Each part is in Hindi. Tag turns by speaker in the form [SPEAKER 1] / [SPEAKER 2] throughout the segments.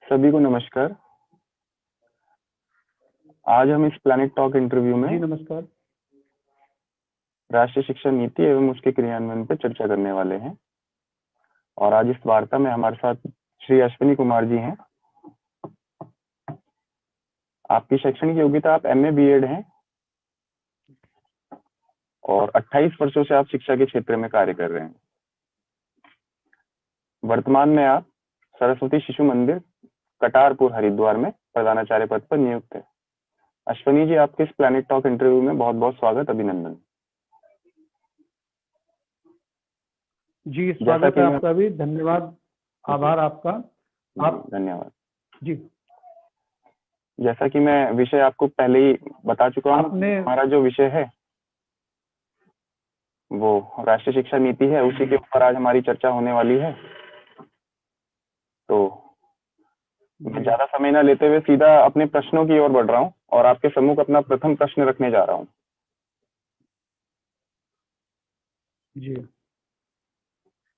[SPEAKER 1] सभी को नमस्कार। आज हम इस प्लैनेट टॉक इंटरव्यू में
[SPEAKER 2] जी नमस्कार।
[SPEAKER 1] राष्ट्रीय शिक्षा नीति एवं उसके क्रियान्वयन पर चर्चा करने वाले हैं और आज इस वार्ता में हमारे साथ श्री अश्विनी कुमार जी हैं। आपकी शैक्षणिक योग्यता आप एमए बीएड हैं और 28 वर्षों से आप शिक्षा के क्षेत्र में कार्य कर रहे हैं। वर्तमान में आप सरस्वती शिशु मंदिर कटारपुर हरिद्वार में प्रधानाचार्य पद पर नियुक्त है। अश्विनी जी, आपके इस प्लैनेट टॉक इंटरव्यू में बहुत बहुत स्वागत, अभिनंदन।
[SPEAKER 2] जी स्वागत है आपका भी, धन्यवाद, आभार आपका। आप
[SPEAKER 1] धन्यवाद
[SPEAKER 2] जी।
[SPEAKER 1] जैसा कि मैं विषय आपको पहले ही बता चुका हूँ, हमारा जो विषय है वो राष्ट्रीय शिक्षा नीति है, उसी के ऊपर आज हमारी चर्चा होने वाली है। तो मैं ज्यादा समय न लेते हुए सीधा अपने प्रश्नों की ओर बढ़ रहा हूँ और आपके सम्मुख अपना प्रथम प्रश्न रखने जा रहा हूँ।
[SPEAKER 2] जी।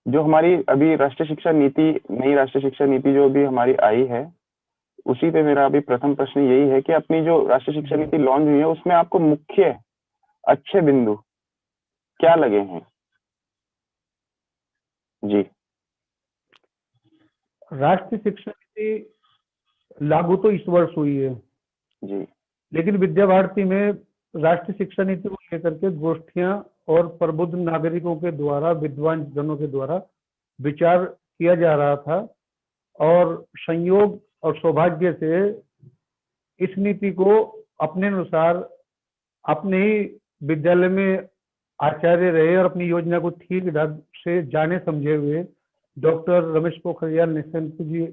[SPEAKER 1] जो हमारी अभी राष्ट्रीय शिक्षा नीति, नई राष्ट्रीय शिक्षा नीति जो अभी हमारी आई है, उसी पे मेरा अभी प्रथम प्रश्न यही है कि अपनी जो राष्ट्रीय शिक्षा नीति लॉन्च हुई है उसमें आपको मुख्य अच्छे बिंदु क्या लगे हैं? जी।
[SPEAKER 2] राष्ट्रीय शिक्षा नीति लागू तो इस वर्ष हुई है
[SPEAKER 1] जी,
[SPEAKER 2] लेकिन विद्या भारती में राष्ट्रीय शिक्षा नीति को लेकर के गोष्ठियां और प्रबुद्ध नागरिकों के द्वारा, विद्वान जनों के द्वारा विचार किया जा रहा था और संयोग और सौभाग्य से इस नीति को अपने अनुसार अपने ही विद्यालय में आचार्य रहे और अपनी योजना को ठीक ढंग से जाने समझे हुए डॉक्टर रमेश पोखरियाल निशंक जी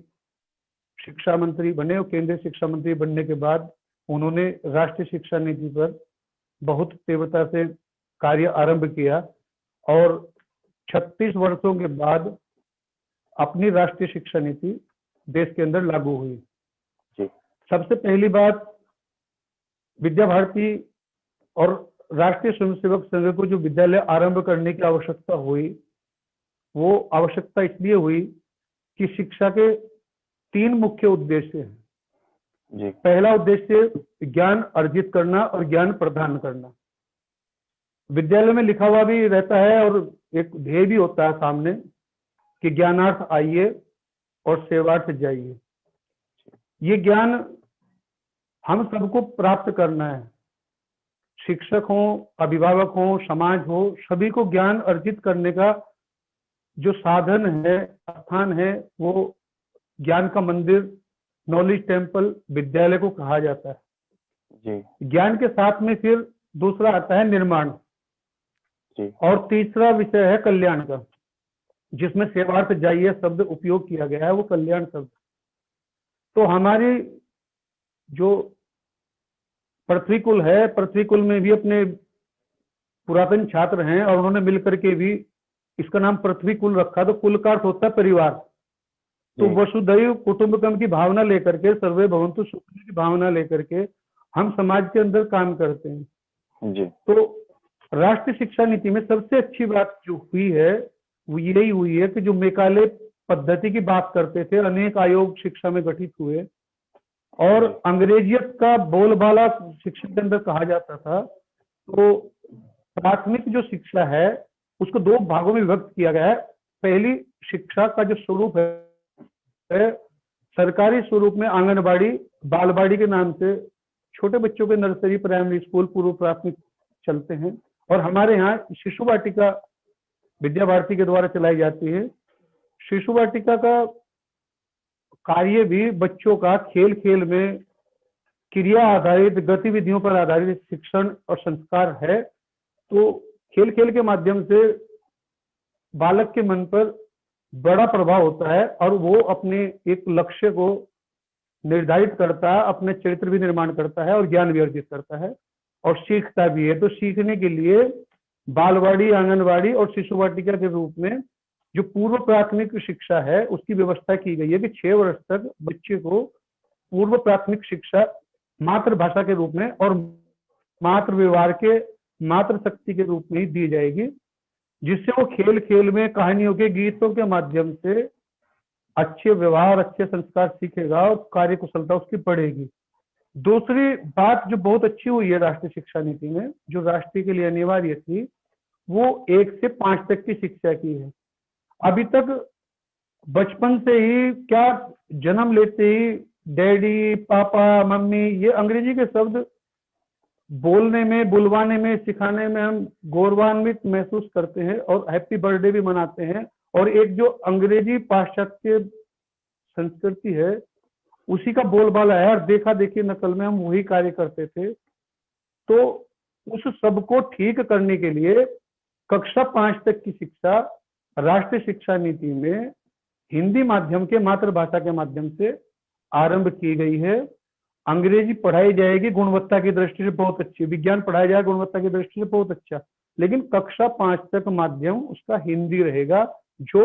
[SPEAKER 2] शिक्षा मंत्री बने और केंद्रीय शिक्षा मंत्री बनने के बाद उन्होंने राष्ट्रीय शिक्षा नीति पर बहुत तीव्रता से कार्य आरंभ किया और 36 वर्षों के बाद अपनी राष्ट्रीय शिक्षा नीति देश के अंदर लागू हुई। सबसे पहली बात, विद्या भारती और राष्ट्रीय स्वयंसेवक संघ को जो विद्यालय आरंभ करने की आवश्यकता हुई, वो आवश्यकता इसलिए हुई कि शिक्षा के 3 मुख्य उद्देश्य हैं।
[SPEAKER 1] जी।
[SPEAKER 2] पहला उद्देश्य ज्ञान अर्जित करना और ज्ञान प्रदान करना। विद्यालय में लिखा हुआ भी रहता है और एक ध्येय भी होता है सामने कि ज्ञानार्थ आइए और सेवार्थ जाइए। ये ज्ञान हम सबको प्राप्त करना है। शिक्षक हो, अभिभावक हो, समाज हो, सभी को ज्ञान अर्जित करने का जो साधन है, स्थान है, वो ज्ञान का मंदिर, नॉलेज टेम्पल विद्यालय को कहा जाता है।
[SPEAKER 1] जी।
[SPEAKER 2] ज्ञान के साथ में फिर दूसरा आता है निर्माण
[SPEAKER 1] जी।
[SPEAKER 2] और तीसरा विषय है कल्याण का, जिसमें सेवार्थ जाइए शब्द उपयोग किया गया है, वो कल्याण शब्द। तो हमारी जो पृथ्वी कुल है, पृथ्वी कुल में भी अपने पुरातन छात्र हैं और उन्होंने मिलकर के भी इसका नाम पृथ्वी कुल रखा। तो कुल का अर्थ होता है परिवार। तो वसुधैव कुटुंबकम की भावना लेकर के, सर्वे भवन्तु सुखिनः की भावना लेकर के हम समाज के अंदर काम करते हैं।
[SPEAKER 1] जी।
[SPEAKER 2] तो राष्ट्रीय शिक्षा नीति में सबसे अच्छी बात जो हुई है वो यही हुई है कि जो मेकाले पद्धति की बात करते थे, अनेक आयोग शिक्षा में गठित हुए और अंग्रेजियत का बोलबाला शिक्षा के अंदर कहा जाता था। तो प्राथमिक जो शिक्षा है उसको 2 भागों में विभक्त किया गया है। पहली शिक्षा का जो स्वरूप है सरकारी स्वरूप में आंगनबाड़ी, बालवाड़ी के नाम से छोटे बच्चों के नर्सरी, प्राइमरी स्कूल, पूर्व प्राथमिक चलते हैं और हमारे यहाँ शिशु वाटिका विद्या भारती के द्वारा चलाई जाती है। शिशु वाटिका का कार्य भी बच्चों का खेल खेल में क्रिया आधारित गतिविधियों पर आधारित शिक्षण और संस्कार है। तो खेल खेल के माध्यम से बालक के मन पर बड़ा प्रभाव होता है और वो अपने एक लक्ष्य को निर्धारित करता है, अपने चरित्र भी निर्माण करता है और ज्ञान भी अर्जित करता है और सीखता भी है। तो सीखने के लिए बालवाड़ी, आंगनवाड़ी और शिशु वाटिका के रूप में जो पूर्व प्राथमिक शिक्षा है उसकी व्यवस्था की गई है कि 6 वर्ष तक बच्चे को पूर्व प्राथमिक शिक्षा मातृभाषा के रूप में और मातृ व्यवहार के, मातृ शक्ति के रूप में ही दी जाएगी, जिससे वो खेल खेल में कहानियों के, गीतों के माध्यम से अच्छे व्यवहार, अच्छे संस्कार सीखेगा और कार्य कुशलता उसकी बढ़ेगी। दूसरी बात जो बहुत अच्छी हुई है राष्ट्रीय शिक्षा नीति में, जो राष्ट्रीय के लिए अनिवार्य थी, वो 1 से 5 तक की शिक्षा की है। अभी तक बचपन से ही, क्या जन्म लेते ही डैडी, पापा, मम्मी, ये अंग्रेजी के शब्द बोलने में, बुलवाने में, सिखाने में हम गौरवान्वित महसूस करते हैं और हैप्पी बर्थडे भी मनाते हैं। और एक जो अंग्रेजी पाश्चात्य संस्कृति है, उसी का बोलबाला है और देखा देखी नकल में हम वही कार्य करते थे। तो उस सबको ठीक करने के लिए कक्षा 5 तक की शिक्षा राष्ट्रीय शिक्षा नीति में हिंदी माध्यम के, मातृभाषा के माध्यम से आरंभ की गई है। अंग्रेजी पढ़ाई जाएगी गुणवत्ता की दृष्टि से बहुत अच्छी, विज्ञान पढ़ाया जाएगा गुणवत्ता की दृष्टि से बहुत अच्छा, लेकिन कक्षा 5 तक माध्यम उसका हिंदी रहेगा। जो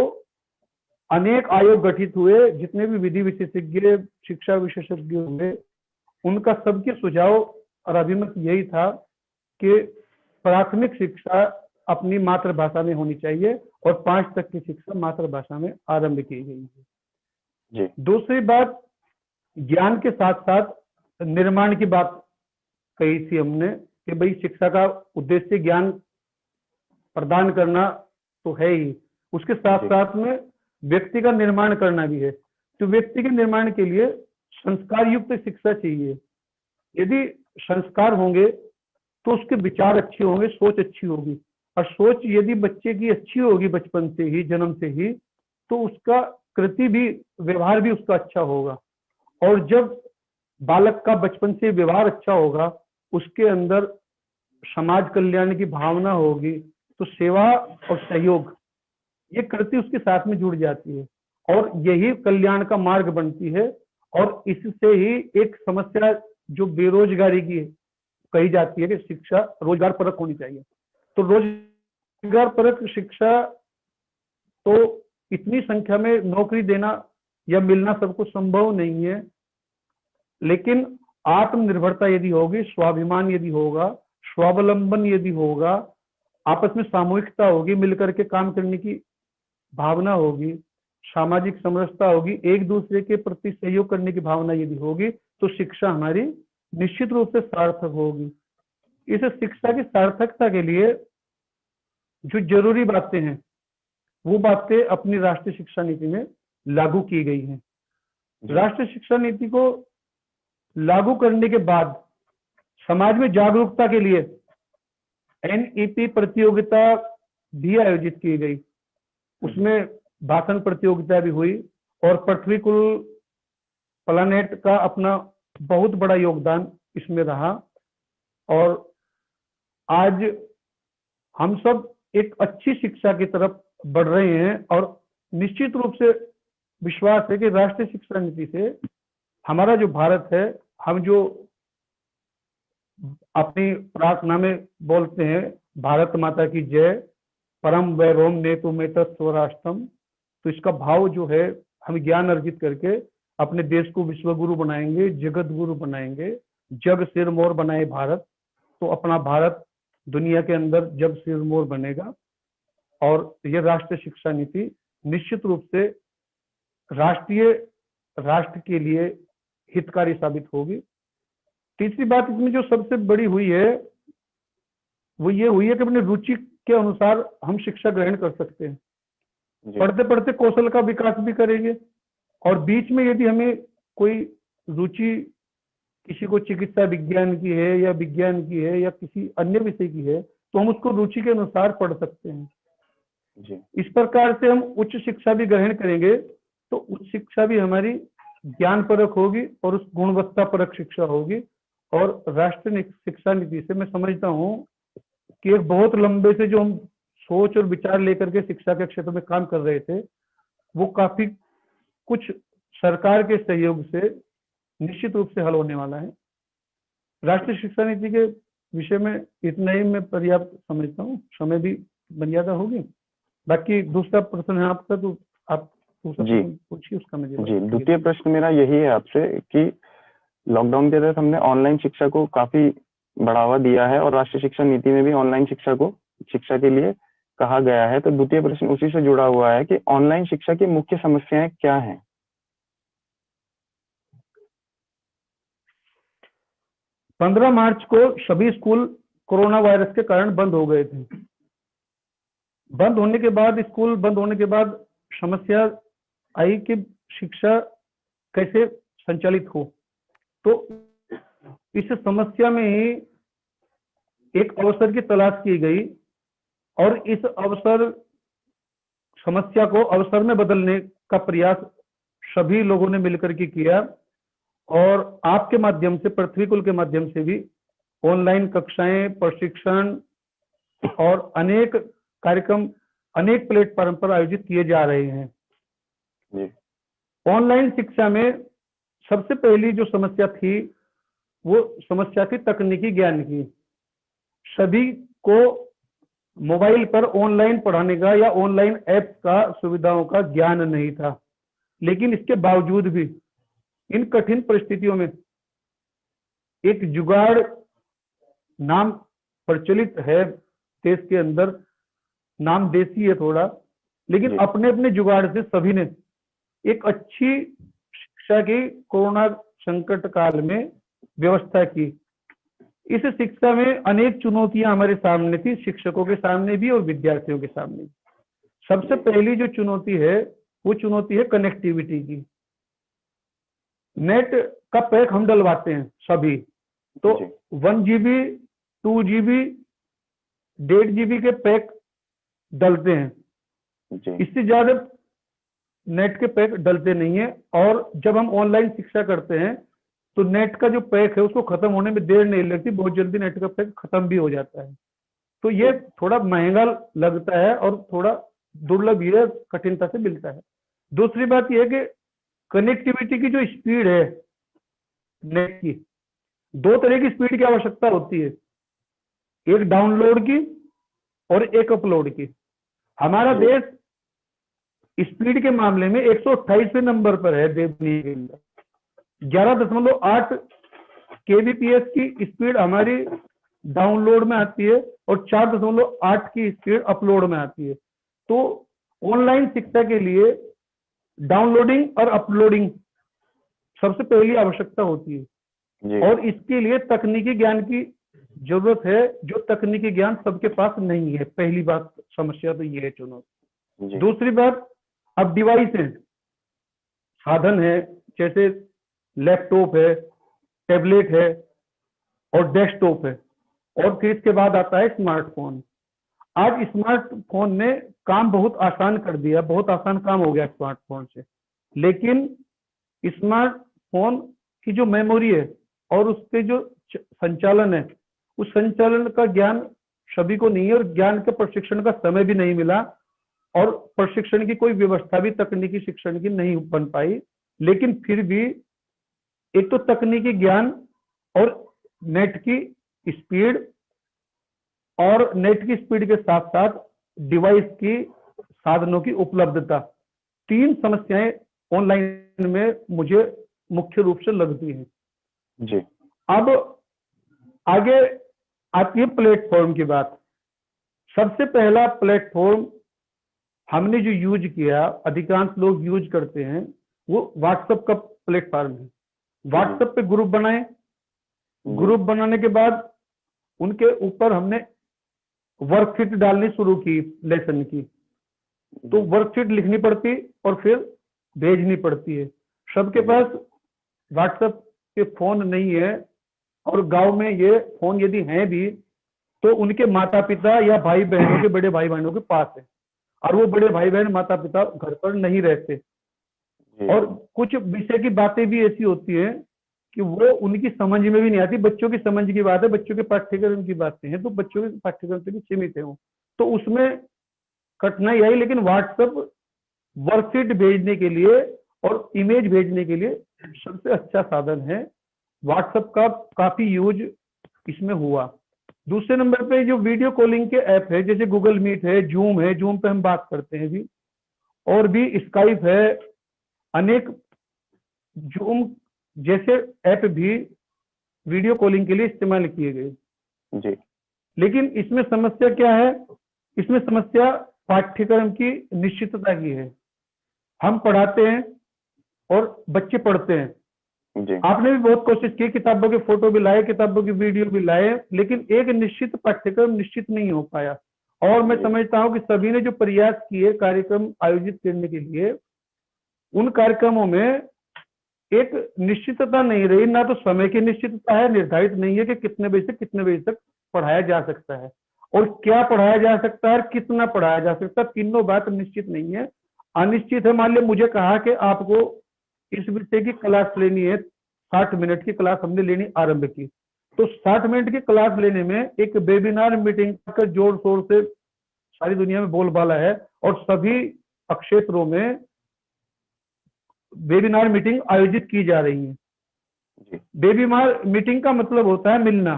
[SPEAKER 2] अनेक आयोग गठित हुए, जितने भी विधि विशेषज्ञ, शिक्षा विशेषज्ञ हुए, उनका सबके सुझाव और अभिमत यही था कि प्राथमिक शिक्षा अपनी मातृभाषा में होनी चाहिए और 5 तक की शिक्षा मातृभाषा में आरंभ की गई है।
[SPEAKER 1] जी।
[SPEAKER 2] दूसरी बात, ज्ञान के साथ साथ निर्माण की बात कही थी हमने कि भाई शिक्षा का उद्देश्य ज्ञान प्रदान करना तो है ही, उसके साथ साथ में व्यक्ति का निर्माण करना भी है। तो व्यक्ति के निर्माण के लिए संस्कार युक्त शिक्षा चाहिए। यदि संस्कार होंगे तो उसके विचार अच्छे होंगे, सोच अच्छी होगी, और सोच यदि बच्चे की अच्छी होगी बचपन से ही, जन्म से ही, तो उसका कृति भी, व्यवहार भी उसका अच्छा होगा। और जब बालक का बचपन से व्यवहार अच्छा होगा, उसके अंदर समाज कल्याण की भावना होगी, तो सेवा और सहयोग, ये कृति उसके साथ में जुड़ जाती है और यही कल्याण का मार्ग बनती है। और इससे ही एक समस्या जो बेरोजगारी की कही जाती है कि शिक्षा रोजगार परक होनी चाहिए। तो रोजगार परक शिक्षा तो इतनी संख्या में नौकरी देना या मिलना सबको संभव नहीं है, लेकिन आत्मनिर्भरता यदि होगी, स्वाभिमान यदि होगा, स्वावलंबन यदि होगा, आपस में सामूहिकता होगी, मिलकर के काम करने की भावना होगी, सामाजिक समरसता होगी, एक दूसरे के प्रति सहयोग करने की भावना यदि होगी, तो शिक्षा हमारी निश्चित रूप से सार्थक होगी। इस शिक्षा की सार्थकता के लिए जो जरूरी बातें हैं, वो बातें अपनी राष्ट्रीय शिक्षा नीति में लागू की गई हैं। राष्ट्रीय शिक्षा नीति को लागू करने के बाद समाज में जागरूकता के लिए एनईपी प्रतियोगिता भी आयोजित की गई। उसमें भाषण प्रतियोगिता भी हुई और पृथ्वी कुल प्लानेट का अपना बहुत बड़ा योगदान इसमें रहा। और आज हम सब एक अच्छी शिक्षा की तरफ बढ़ रहे हैं और निश्चित रूप से विश्वास है कि राष्ट्रीय शिक्षा नीति से हमारा जो भारत है, हम जो अपनी प्रार्थना में बोलते हैं भारत माता की जय, परम वैभवम नेतुमेतत् स्वराष्ट्रम, तो इसका भाव जो है, हम ज्ञान अर्जित करके अपने देश को विश्व गुरु बनाएंगे, जगत गुरु बनाएंगे। जग सिर मोर बनाए भारत, तो अपना भारत दुनिया के अंदर जग सिर मोर बनेगा। और यह राष्ट्रीय शिक्षा नीति निश्चित रूप से राष्ट्र के लिए हितकारी साबित होगी। तीसरी बात इसमें जो सबसे बड़ी हुई है, वो ये हुई है कि अपनी रुचि के अनुसार हम शिक्षा ग्रहण कर सकते हैं। पढ़ते पढ़ते कौशल का विकास भी करेंगे और बीच में यदि हमें कोई रुचि, किसी को चिकित्सा विज्ञान की है या विज्ञान की है या किसी अन्य विषय की है, तो हम उसको रुचि के अनुसार पढ़ सकते हैं जी। इस प्रकार से हम उच्च शिक्षा भी ग्रहण करेंगे तो उच्च शिक्षा भी हमारी ज्ञान परक होगी और उस गुणवत्ता परक शिक्षा होगी। और राष्ट्रीय शिक्षा नीति से मैं समझता हूँ कि एक बहुत लंबे से जो हम सोच और विचार लेकर के शिक्षा के क्षेत्र में काम कर रहे थे, वो काफी कुछ सरकार के सहयोग से निश्चित रूप से हल होने वाला है। राष्ट्रीय शिक्षा नीति के विषय में इतना ही मैं पर्याप्त समझता हूँ, समय भी मर्यादा होगी। बाकी दूसरा प्रश्न है आपका, तो आप पूछिए उसका मैं
[SPEAKER 1] जी। द्वितीय प्रश्न मेरा यही है आपसे कि लॉकडाउन के तहत हमने ऑनलाइन शिक्षा को काफी बढ़ावा दिया है और राष्ट्रीय शिक्षा नीति में भी ऑनलाइन शिक्षा के लिए कहा गया है, तो द्वितीय प्रश्न उसी से जुड़ा हुआ है कि ऑनलाइन शिक्षा की मुख्य समस्याएं क्या हैं?
[SPEAKER 2] 15 मार्च को सभी स्कूल कोरोना वायरस के कारण बंद हो गए थे। बंद होने के बाद, स्कूल बंद होने के बाद समस्या आई कि शिक्षा कैसे संचालित हो। तो इस समस्या में ही एक अवसर की तलाश की गई और इस समस्या को अवसर में बदलने का प्रयास सभी लोगों ने मिलकर के किया। और आपके माध्यम से, पृथ्वीकुल के माध्यम से भी ऑनलाइन कक्षाएं, प्रशिक्षण और अनेक कार्यक्रम अनेक प्लेटफॉर्म पर आयोजित किए जा रहे हैं। ऑनलाइन शिक्षा में सबसे पहली जो समस्या थी वो समस्या थी तकनीकी ज्ञान की। सभी को मोबाइल पर ऑनलाइन पढ़ाने का या ऑनलाइन ऐप का, सुविधाओं का ज्ञान नहीं था। लेकिन इसके बावजूद भी इन कठिन परिस्थितियों में एक जुगाड़ नाम प्रचलित है देश के अंदर, नाम देसी है थोड़ा, लेकिन अपने अपने जुगाड़ से सभी ने एक अच्छी शिक्षा की कोरोना संकट काल में व्यवस्था की। इस शिक्षा में अनेक चुनौतियां हमारे सामने थी, शिक्षकों के सामने भी और विद्यार्थियों के सामने भी। सबसे पहली जो चुनौती है वो चुनौती है कनेक्टिविटी की। नेट का पैक हम डलवाते हैं सभी, तो 1 GB 2 GB 1.5 GB के पैक डलते हैं, इससे ज्यादा नेट के पैक डलते नहीं है। और जब हम ऑनलाइन शिक्षा करते हैं तो नेट का जो पैक है उसको खत्म होने में देर नहीं लगती, बहुत जल्दी नेट का पैक खत्म भी हो जाता है। तो ये थोड़ा महंगा लगता है और थोड़ा दुर्लभ है, कठिनता से मिलता है। दूसरी बात यह है कि कनेक्टिविटी की जो स्पीड है नेट की, 2 तरह की स्पीड की आवश्यकता होती है, एक डाउनलोड की और एक अपलोड की। हमारा देश स्पीड के मामले में 128वें नंबर पर है दुनिया के अंदर। 11.8 kbps की स्पीड हमारी डाउनलोड में आती है और 4.8 की स्पीड अपलोड में आती है। तो ऑनलाइन शिक्षा के लिए डाउनलोडिंग और अपलोडिंग सबसे पहली आवश्यकता होती है और इसके लिए तकनीकी ज्ञान की जरूरत है, जो तकनीकी ज्ञान सबके पास नहीं है। पहली बात, समस्या तो ये है, चुनौती। दूसरी बात, अब डिवाइस है, साधन है, जैसे लैपटॉप है, टैबलेट है और डेस्कटॉप है, और फिर इसके बाद आता है स्मार्टफोन। आज स्मार्टफोन ने काम बहुत आसान कर दिया, बहुत आसान काम हो गया स्मार्टफोन से। लेकिन स्मार्टफोन की जो मेमोरी है और उसके जो संचालन है, उस संचालन का ज्ञान सभी को नहीं है और ज्ञान के प्रशिक्षण का समय भी नहीं मिला और प्रशिक्षण की कोई व्यवस्था भी तकनीकी शिक्षण की नहीं बन पाई। लेकिन फिर भी एक तो तकनीकी ज्ञान और नेट की स्पीड और नेट की स्पीड के साथ साथ डिवाइस की, साधनों की उपलब्धता, 3 समस्याएं ऑनलाइन में मुझे मुख्य रूप से लगती हैं।
[SPEAKER 1] जी।
[SPEAKER 2] अब आगे आती है प्लेटफॉर्म की बात। सबसे पहला प्लेटफॉर्म हमने जो यूज किया, अधिकांश लोग यूज करते हैं, वो व्हाट्सएप का प्लेटफॉर्म है। व्हाट्सएप पे ग्रुप बनाए, ग्रुप बनाने के बाद उनके ऊपर हमने वर्कशीट डालनी शुरू की लेसन की। तो वर्कशीट लिखनी पड़ती और फिर भेजनी पड़ती है। सबके पास व्हाट्सएप के फोन नहीं है और गांव में ये फोन यदि हैं भी तो उनके माता पिता या भाई बहनों के, बड़े भाई बहनों के पास है और वो बड़े भाई बहन, माता पिता घर पर नहीं रहते। और कुछ विषय की बातें भी ऐसी होती हैं कि वो उनकी समझ में भी नहीं आती। बच्चों की समझ की बात है, बच्चों के पाठ्यक्रम की बातें हैं, तो बच्चों के पाठ्यक्रम से भी सीमित है वो, तो उसमें कठिनाई आई। लेकिन व्हाट्सएप वर्कशीट भेजने के लिए और इमेज भेजने के लिए सबसे अच्छा साधन है। व्हाट्सएप का काफी यूज इसमें हुआ। दूसरे नंबर पे जो वीडियो कॉलिंग के ऐप है, जैसे गूगल मीट है, जूम पे हम बात करते हैं भी, और भी स्काइप है, अनेक जूम जैसे ऐप भी वीडियो कॉलिंग के लिए इस्तेमाल किए गए।
[SPEAKER 1] जी।
[SPEAKER 2] लेकिन इसमें समस्या क्या है इसमें समस्या पाठ्यक्रम की निश्चितता की है। हम पढ़ाते हैं और बच्चे पढ़ते हैं।
[SPEAKER 1] जी
[SPEAKER 2] आपने भी बहुत कोशिश की, किताबों के फोटो भी लाए, किताबों की वीडियो भी लाए, लेकिन एक निश्चित पाठ्यक्रम निश्चित नहीं हो पाया। और मैं
[SPEAKER 1] जी
[SPEAKER 2] समझता हूं कि सभी ने जो प्रयास किए कार्यक्रम आयोजित करने के लिए, उन कार्यक्रमों में एक निश्चितता नहीं रही। ना तो समय की निश्चितता है, निर्धारित नहीं है कि कितने बजे से कितने बजे तक पढ़ाया जा सकता है, और क्या पढ़ाया जा सकता है और कितना पढ़ाया जा सकता है, तीनों बात निश्चित नहीं है, अनिश्चित है। मान लिया मुझे कहा कि आपको इस विषय की क्लास लेनी है, 60 मिनट की क्लास हमने लेनी आरंभ की, तो 60 मिनट की क्लास लेने में एक वेबिनार मीटिंग का जोर शोर से सारी दुनिया में बोलबाला है, और सभी क्षेत्रों में वेबिनार मीटिंग आयोजित की जा रही है।
[SPEAKER 1] जी
[SPEAKER 2] वेबिनार मीटिंग का मतलब होता है मिलना,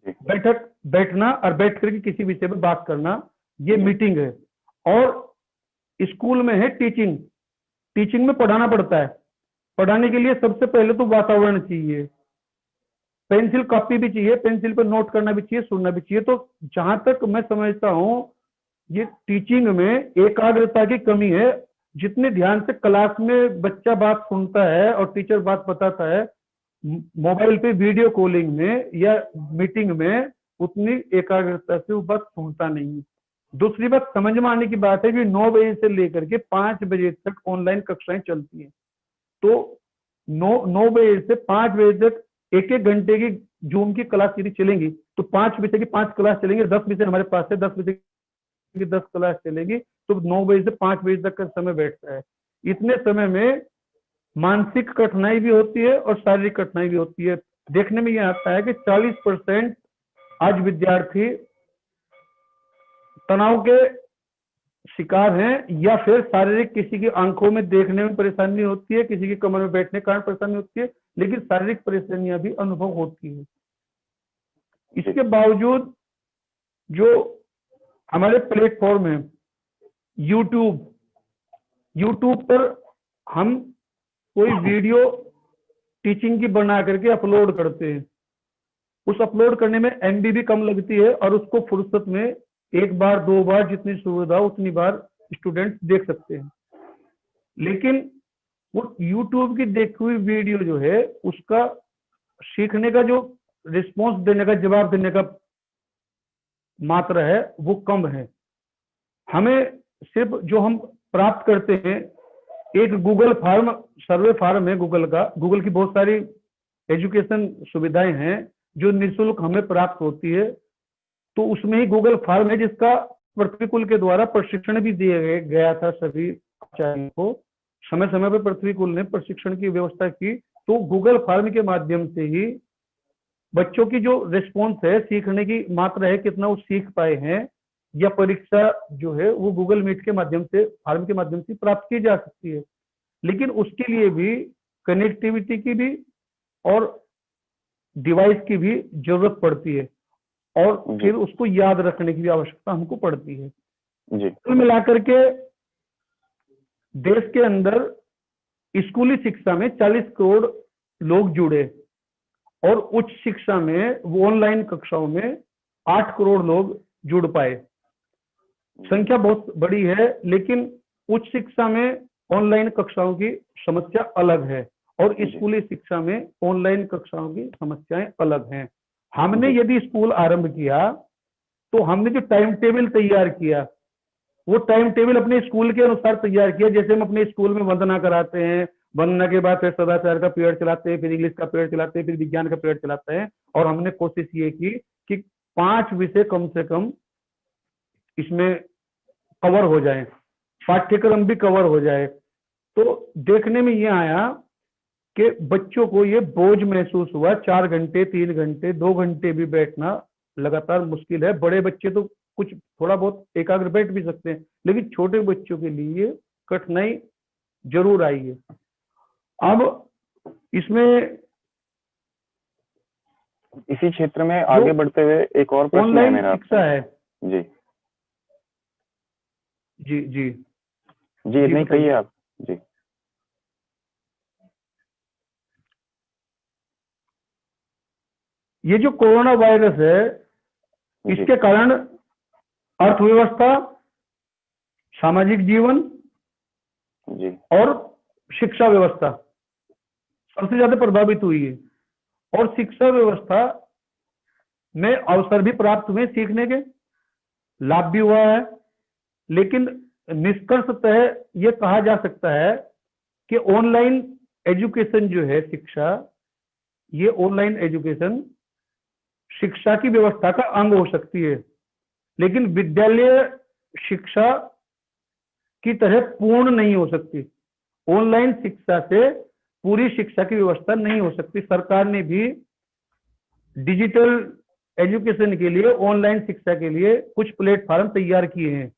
[SPEAKER 1] जी
[SPEAKER 2] बैठना और बैठ करके किसी विषय पर बात करना, ये मीटिंग है। और स्कूल में है टीचिंग, टीचिंग में पढ़ाना पड़ता है। पढ़ाने के लिए सबसे पहले तो वातावरण चाहिए, पेंसिल कॉपी भी चाहिए, पेंसिल पर नोट करना भी चाहिए, सुनना भी चाहिए। तो जहां तक मैं समझता हूं, ये टीचिंग में एकाग्रता की कमी है। जितने ध्यान से क्लास में बच्चा बात सुनता है और टीचर बात बताता है, मोबाइल पे वीडियो कॉलिंग में या मीटिंग में उतनी एकाग्रता से वो बात सुनता नहीं है। दूसरी बात समझ में आने की बात है कि 9 बजे से लेकर के 5 बजे तक ऑनलाइन कक्षाएं चलती हैं। तो 9 बजे से 5 बजे तक एक एक घंटे की जूम की क्लास यदि चलेंगी, तो 5 विषय की 5 क्लास चलेंगे, 10 विषय हमारे पास है, 10 विषय की 10 क्लास चलेगी, तो 9 बजे से 5 बजे तक का समय बैठता है। इतने समय में मानसिक कठिनाई भी होती है और शारीरिक कठिनाई भी होती है। देखने में यह आता है कि 40% आज विद्यार्थी तनाव के शिकार हैं, या फिर शारीरिक, किसी की आंखों में देखने में परेशानी होती है, किसी की कमर में बैठने के कारण परेशानी होती है, लेकिन शारीरिक परेशानियां भी अनुभव होती है। इसके बावजूद जो हमारे प्लेटफॉर्म है यूट्यूब, यूट्यूब पर हम कोई वीडियो टीचिंग की बना करके अपलोड करते हैं। उस अपलोड करने में एमबी भी कम लगती है, और उसको फुर्सत में एक बार 2 बार जितनी सुविधा उतनी बार स्टूडेंट देख सकते हैं। लेकिन वो यूट्यूब की देखी हुई वीडियो जो है, उसका सीखने का जो रिस्पॉन्स देने का, जवाब देने का मात्रा है, वो कम है। हमें सिर्फ जो हम प्राप्त करते हैं, एक गूगल फॉर्म, सर्वे फॉर्म है गूगल का, गूगल की बहुत सारी एजुकेशन सुविधाएं हैं जो निःशुल्क हमें प्राप्त होती है। तो उसमें ही गूगल फॉर्म है, जिसका पृथ्वी कुल के द्वारा प्रशिक्षण भी दिया गया था सभी आचार्यों को। समय समय पर पृथ्वी कुल ने प्रशिक्षण की व्यवस्था की। तो गूगल फॉर्म के माध्यम से ही बच्चों की जो रिस्पॉन्स है, सीखने की मात्रा है, कितना वो सीख पाए हैं, या परीक्षा जो है वो गूगल मीट के माध्यम से, फॉर्म के माध्यम से प्राप्त की जा सकती है। लेकिन उसके लिए भी कनेक्टिविटी की भी और डिवाइस की भी जरूरत पड़ती है, और फिर उसको याद रखने की भी आवश्यकता हमको पड़ती है।
[SPEAKER 1] जी
[SPEAKER 2] कुल मिलाकर के देश के अंदर स्कूली शिक्षा में 40 करोड़ लोग जुड़े, और उच्च शिक्षा में, वो ऑनलाइन कक्षाओं में 8 करोड़ लोग जुड़ पाए। संख्या बहुत बड़ी है, लेकिन उच्च शिक्षा में ऑनलाइन कक्षाओं की समस्या अलग है, और स्कूली शिक्षा में ऑनलाइन कक्षाओं की समस्याएं अलग हैं। हमने यदि स्कूल आरंभ किया, तो हमने जो टाइम टेबल तैयार किया, वो टाइम टेबल अपने स्कूल के अनुसार तैयार किया। जैसे हम अपने स्कूल में वंदना कराते हैं, वंदना के बाद फिर सदाचार का पीरियड चलाते हैं, फिर इंग्लिश का पीरियड चलाते हैं, फिर विज्ञान का पीरियड चलाते हैं, और हमने कोशिश ये की कि 5 विषय कम से कम इसमें कवर हो जाए, पाठ्यक्रम भी कवर हो जाए। तो देखने में ये आया कि बच्चों को ये बोझ महसूस हुआ। 4 घंटे, 3 घंटे, 2 घंटे भी बैठना लगातार मुश्किल है। बड़े बच्चे तो कुछ थोड़ा बहुत एकाग्र बैठ भी सकते हैं, लेकिन छोटे बच्चों के लिए कठिनाई जरूर आई है। अब इसमें
[SPEAKER 1] इसी क्षेत्र में आगे बढ़ते हुए एक और प्रश्न है मेरा
[SPEAKER 2] शिक्षा है।
[SPEAKER 1] जी
[SPEAKER 2] जी जी
[SPEAKER 1] जी नहीं कहिए आप जी।
[SPEAKER 2] ये जो कोरोना वायरस है, इसके कारण अर्थव्यवस्था, सामाजिक जीवन
[SPEAKER 1] जी
[SPEAKER 2] और शिक्षा व्यवस्था सबसे ज्यादा प्रभावित हुई है। और शिक्षा व्यवस्था में अवसर भी प्राप्त हुए सीखने के, लाभ भी हुआ है, लेकिन निष्कर्षतः ये कहा जा सकता है कि ऑनलाइन एजुकेशन जो है शिक्षा, ये ऑनलाइन एजुकेशन शिक्षा की व्यवस्था का अंग हो सकती है, लेकिन विद्यालय शिक्षा की तरह पूर्ण नहीं हो सकती। ऑनलाइन शिक्षा से पूरी शिक्षा की व्यवस्था नहीं हो सकती। सरकार ने भी डिजिटल एजुकेशन के लिए, ऑनलाइन शिक्षा के लिए कुछ प्लेटफॉर्म तैयार किए हैं,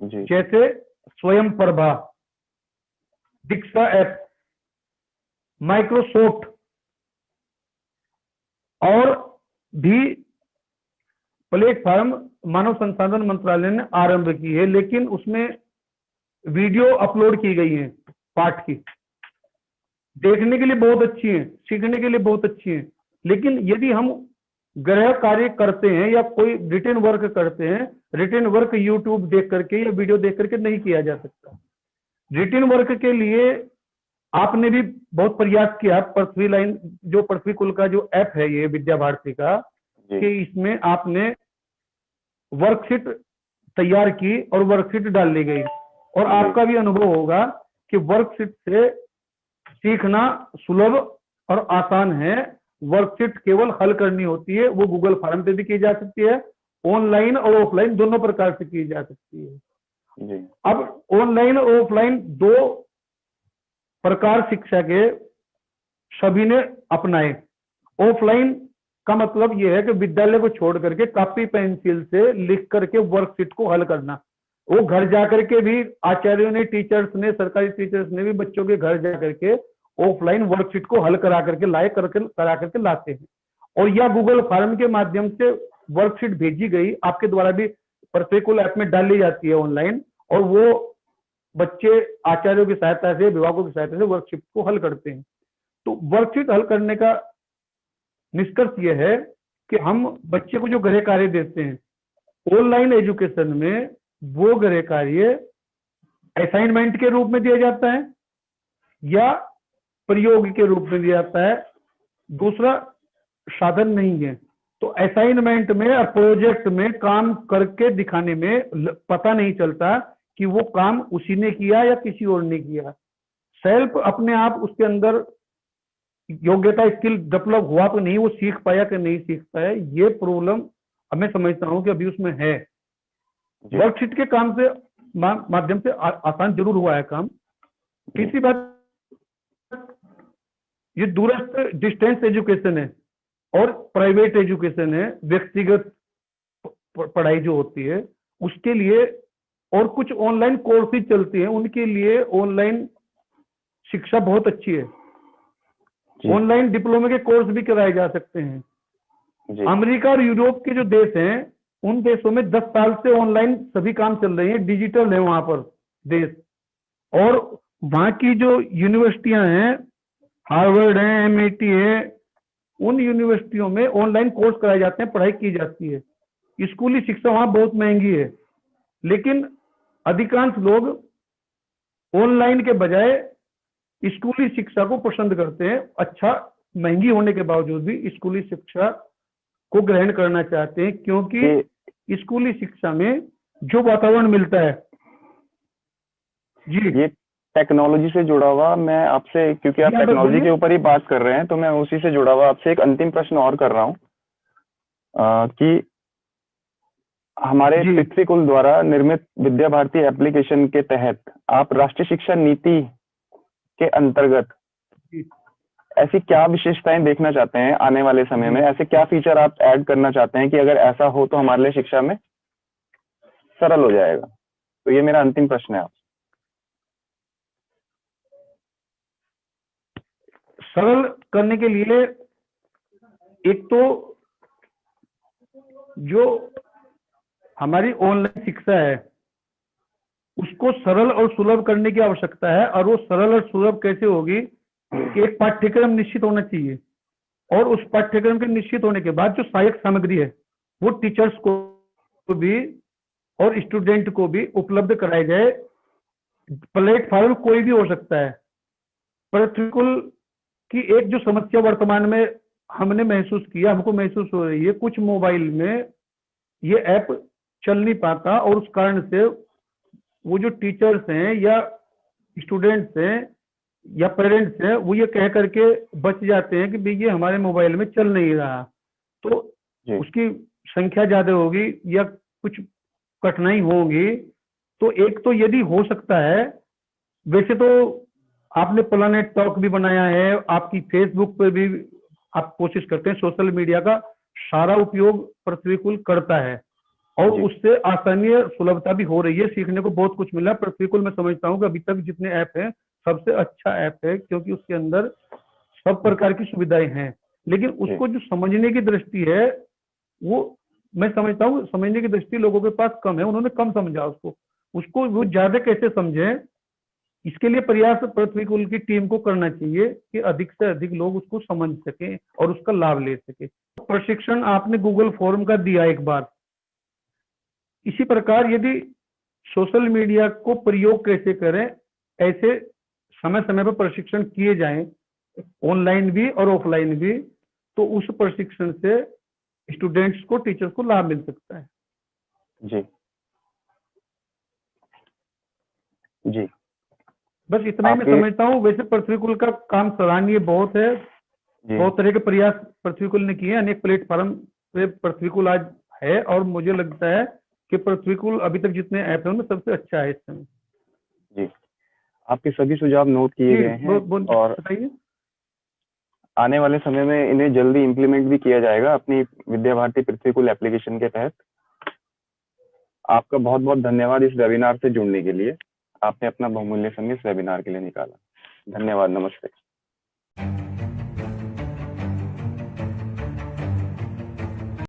[SPEAKER 1] जी
[SPEAKER 2] जैसे स्वयं प्रभा, दीक्षा ऐप, माइक्रोसॉफ्ट और भी प्लेटफॉर्म मानव संसाधन मंत्रालय ने आरंभ की है, लेकिन उसमें वीडियो अपलोड की गई है पाठ की, देखने के लिए बहुत अच्छी है, सीखने के लिए बहुत अच्छी है, लेकिन यदि हम गृह कार्य करते हैं या कोई रिटन वर्क करते हैं, रिटन वर्क यूट्यूब देख करके या वीडियो देख करके नहीं किया जा सकता। रिटन वर्क के लिए आपने भी बहुत प्रयास किया, पृथ्वी लाइन जो पृथ्वी कुल का जो ऐप है ये विद्या भारती का,
[SPEAKER 1] जी
[SPEAKER 2] कि इसमें आपने वर्कशीट तैयार की और वर्कशीट डाल ली गई, और आपका भी अनुभव होगा कि वर्कशीट से सीखना सुलभ और आसान है। वर्कशीट केवल हल करनी होती है, वो गूगल फॉर्म पे भी की जा सकती है, ऑनलाइन और ऑफलाइन दोनों प्रकार से की जा सकती है।
[SPEAKER 1] जी
[SPEAKER 2] अब ऑनलाइन और ऑफलाइन दो प्रकार शिक्षा के सभी ने अपनाए। ऑफलाइन का मतलब यह है कि विद्यालय को छोड़ करके कॉपी पेंसिल से लिख करके वर्कशीट को हल करना। वो घर जाकर के भी आचार्यों ने, टीचर्स ने, सरकारी टीचर्स ने भी बच्चों के घर जाकर के ऑफलाइन वर्कशीट को हल करा करके करा करके लाते हैं, और या गूगल फॉर्म के माध्यम से वर्कशीट भेजी गई आपके द्वारा भी प्रतिकूल ऐप में डाली जाती है ऑनलाइन, और वो बच्चे आचार्यों की सहायता से, विभागों की सहायता से वर्कशीट को हल करते हैं। तो वर्कशीट हल करने का निष्कर्ष यह है कि हम बच्चे को जो गृह कार्य देते हैं ऑनलाइन एजुकेशन में, वो गृह कार्य असाइनमेंट के रूप में दिया जाता है या प्रयोग के रूप में दिया जाता है, दूसरा साधन नहीं है। तो असाइनमेंट में और प्रोजेक्ट में काम करके दिखाने में पता नहीं चलता कि वो काम उसी ने किया या किसी और ने किया। सेल्फ अपने आप उसके अंदर योग्यता, स्किल डेवलप हुआ तो नहीं, वो सीख पाया कि नहीं सीख पाया, ये प्रॉब्लम अब मैं समझता हूँ कि अभी उसमें है। वर्कशीट के काम से माध्यम से आसान जरूर हुआ है काम। तीसरी बात, ये दूरस्थ डिस्टेंस एजुकेशन है और प्राइवेट एजुकेशन है, व्यक्तिगत पढ़ाई जो होती है उसके लिए, और कुछ ऑनलाइन कोर्सेज चलती हैं उनके लिए ऑनलाइन शिक्षा बहुत अच्छी है। ऑनलाइन डिप्लोमा के कोर्स भी कराए जा सकते हैं। अमेरिका और यूरोप के जो देश हैं उन देशों में 10 साल से ऑनलाइन सभी काम चल रहे हैं, डिजिटल है वहां पर देश, और वहां की जो यूनिवर्सिटियां हैं, हार्वर्ड है, एमआईटी है, उन यूनिवर्सिटियों में ऑनलाइन कोर्स कराए जाते हैं, पढ़ाई की जाती है। स्कूली शिक्षा वहां बहुत महंगी है, लेकिन अधिकांश लोग ऑनलाइन के बजाय स्कूली शिक्षा को पसंद करते हैं। अच्छा, महंगी होने के बावजूद भी स्कूली शिक्षा को ग्रहण करना चाहते हैं, क्योंकि स्कूली शिक्षा में जो वातावरण मिलता है जी,
[SPEAKER 1] ये टेक्नोलॉजी से जुड़ा हुआ, मैं आपसे, क्योंकि आप टेक्नोलॉजी के ऊपर ही बात कर रहे हैं, तो मैं उसी से जुड़ा हुआ आपसे एक अंतिम प्रश्न और कर रहा हूँ कि हमारे पृथ्वी कुल द्वारा निर्मित विद्या भारती एप्लीकेशन के तहत आप राष्ट्रीय शिक्षा नीति के अंतर्गत ऐसी क्या विशेषताएं देखना चाहते हैं आने वाले समय में? ऐसे क्या फीचर आप ऐड करना चाहते हैं कि अगर ऐसा हो तो हमारे लिए शिक्षा में सरल हो जाएगा? तो ये मेरा अंतिम प्रश्न है। आप
[SPEAKER 2] सरल करने के लिए एक तो जो हमारी ऑनलाइन शिक्षा है उसको सरल और सुलभ करने की आवश्यकता है, और वो सरल और सुलभ कैसे होगी कि एक पाठ्यक्रम निश्चित होना चाहिए, और उस पाठ्यक्रम के निश्चित होने के बाद जो सहायक सामग्री है वो टीचर्स को भी और स्टूडेंट को भी उपलब्ध कराए जाए। प्लेटफॉर्म कोई भी हो सकता है। पृथ्वीकुल की एक जो समस्या वर्तमान में हमने महसूस किया, हमको महसूस हो रही है, कुछ मोबाइल में ये ऐप चल नहीं पाता और उस कारण से वो जो टीचर्स हैं या स्टूडेंट्स हैं या पेरेंट्स हैं, वो ये कह करके बच जाते हैं कि भाई ये हमारे मोबाइल में चल नहीं रहा, तो
[SPEAKER 1] जी
[SPEAKER 2] उसकी संख्या ज्यादा होगी या कुछ कठिनाई होगी। तो एक तो यदि हो सकता है, वैसे तो आपने प्लानेट टॉक भी बनाया है, आपकी फेसबुक पे भी आप कोशिश करते हैं, सोशल मीडिया का सारा उपयोग पृथ्वीकुल करता है और
[SPEAKER 1] जी
[SPEAKER 2] उससे आसानी और सुलभता भी हो रही है, सीखने को बहुत कुछ मिला। पृथ्वीकुल मैं समझता हूँ कि अभी तक जितने ऐप हैं सबसे अच्छा ऐप है, क्योंकि उसके अंदर सब प्रकार की सुविधाएं हैं। लेकिन उसको जो समझने की दृष्टि है, वो मैं समझता हूँ समझने की दृष्टि लोगों के पास कम है, उन्होंने कम समझा उसको। उसको वो ज्यादा कैसे समझे, इसके लिए प्रयास पृथ्वीकुल की टीम को करना चाहिए कि अधिक से अधिक लोग उसको समझ सकें और उसका लाभ ले सके। प्रशिक्षण आपने गूगल फॉर्म का दिया एक बार, इसी प्रकार यदि सोशल मीडिया को प्रयोग कैसे करें, ऐसे समय समय पर प्रशिक्षण किए जाएं, ऑनलाइन भी और ऑफलाइन भी, तो उस प्रशिक्षण से स्टूडेंट्स को, टीचर्स को लाभ मिल सकता है।
[SPEAKER 1] जी जी
[SPEAKER 2] बस इतना ही मैं समझता हूँ। वैसे पृथ्वीकुल का काम सराहनीय बहुत है,
[SPEAKER 1] जी
[SPEAKER 2] बहुत तरह के प्रयास पृथ्वीकुल ने किए हैं, अनेक प्लेटफॉर्म पे पृथ्वीकुल आज है और मुझे लगता है कि पृथ्वीकुल अभी तक जितने ऐप हैं उनमें सबसे अच्छा है इस समय।
[SPEAKER 1] जी आपके सभी सुझाव नोट किए
[SPEAKER 2] जी,
[SPEAKER 1] गए हैं और
[SPEAKER 2] बताइए।
[SPEAKER 1] आने वाले समय में इन्हें जल्दी इम्प्लीमेंट भी किया जाएगा अपनी विद्या भारती पृथ्वीकुल एप्लीकेशन के तहत। आपका बहुत बहुत धन्यवाद इस वेबिनार से जुड़ने के लिए। आपने अपना बहुमूल्य समय इस वेबिनार के लिए निकाला। धन्यवाद, नमस्ते।